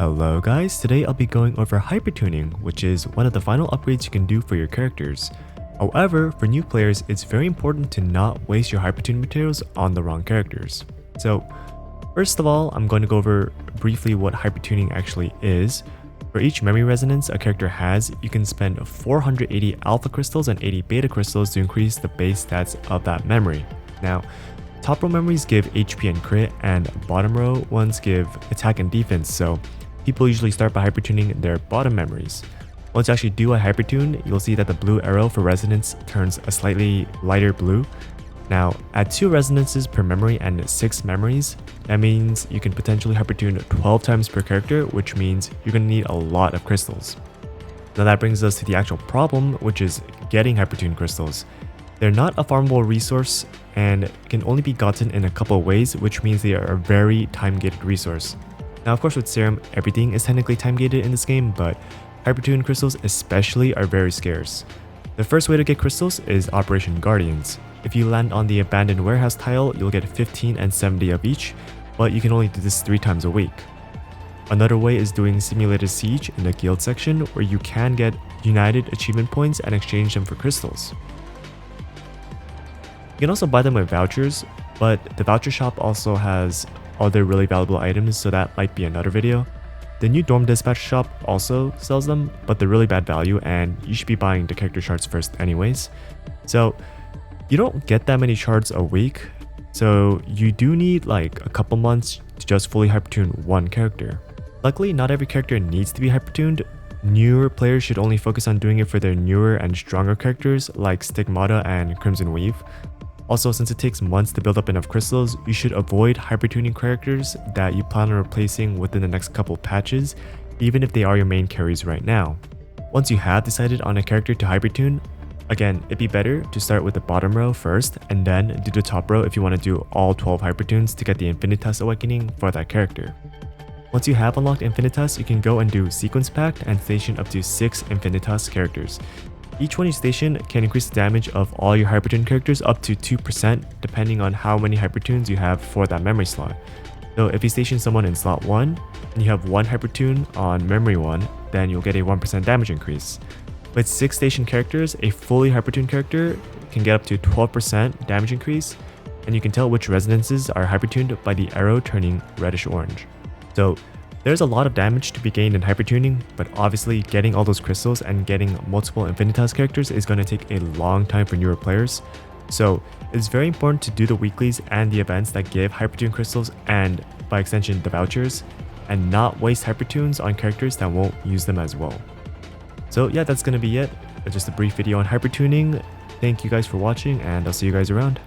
Hello guys, today I'll be going over Hypertuning, which is one of the final upgrades you can do for your characters. However, for new players, it's very important to not waste your Hypertune materials on the wrong characters. So, first of all, I'm going to go over briefly what Hypertuning actually is. For each memory resonance a character has, you can spend 480 alpha crystals and 80 beta crystals to increase the base stats of that memory. Now, top row memories give HP and crit, and bottom row ones give attack and defense, so people usually start by hypertuning their bottom memories. Once you actually do a hypertune, you'll see that the blue arrow for resonance turns a slightly lighter blue. Now, at 2 resonances per memory and 6 memories, that means you can potentially hypertune 12 times per character, which means you're going to need a lot of crystals. Now that brings us to the actual problem, which is getting hypertune crystals. They're not a farmable resource and can only be gotten in a couple of ways, which means they are a very time-gated resource. Now, of course, with Serum, everything is technically time-gated in this game, but Hypertune crystals especially are very scarce. The first way to get crystals is Operation Guardians. If you land on the Abandoned Warehouse tile, you'll get 15 and 70 of each, but you can only do this 3 times a week. Another way is doing Simulated Siege in the guild section, where you can get United achievement points and exchange them for crystals. You can also buy them with vouchers, but the voucher shop also has other really valuable items, so that might be another video. The new Dorm Dispatch shop also sells them, but they're really bad value and you should be buying the character shards first anyways. So you don't get that many shards a week, so you do need like a couple months to just fully hypertune one character. Luckily, not every character needs to be hypertuned. Newer players should only focus on doing it for their newer and stronger characters like Stigmata and Crimson Weave. Also, since it takes months to build up enough crystals, you should avoid hypertuning characters that you plan on replacing within the next couple patches, even if they are your main carries right now. Once you have decided on a character to hypertune, again, it'd be better to start with the bottom row first and then do the top row if you want to do all 12 hypertunes to get the Infinitas Awakening for that character. Once you have unlocked Infinitas, you can go and do Sequence Pact and station up to 6 Infinitas characters. Each one you station can increase the damage of all your Hypertune characters up to 2% depending on how many Hypertunes you have for that memory slot. So if you station someone in slot 1 and you have 1 Hypertune on memory 1, then you'll get a 1% damage increase. With 6 station characters, a fully Hypertune character can get up to 12% damage increase, and you can tell which resonances are hypertuned by the arrow turning reddish orange. So there's a lot of damage to be gained in hypertuning, but obviously getting all those crystals and getting multiple Infinitas characters is going to take a long time for newer players. So it's very important to do the weeklies and the events that give hypertune crystals and by extension the vouchers, and not waste hypertunes on characters that won't use them as well. So yeah, that's going to be it. Just a brief video on hypertuning. Thank you guys for watching, and I'll see you guys around.